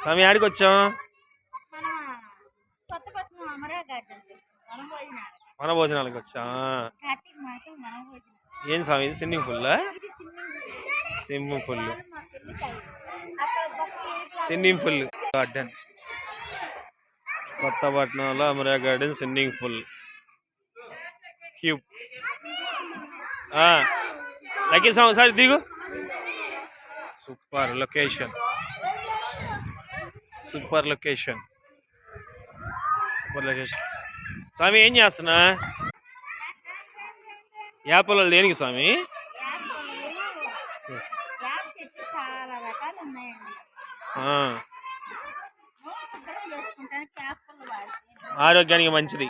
స్వామి ఆడికి వచ్చాం మన భోజనాలకు వచ్చా. ఏం స్వామి ఇది swimming pool? Swimming pool swimming pool garden కొత్తపట్నంలో Amara garden swimming pool cube. Lucky స్వామి ఒకసారి దిగు. Super location, super location, super location. స్వామి ఏం చేస్తున్నా? యాపలు దేనికి స్వామి? ఆరోగ్యానికి మంచిది.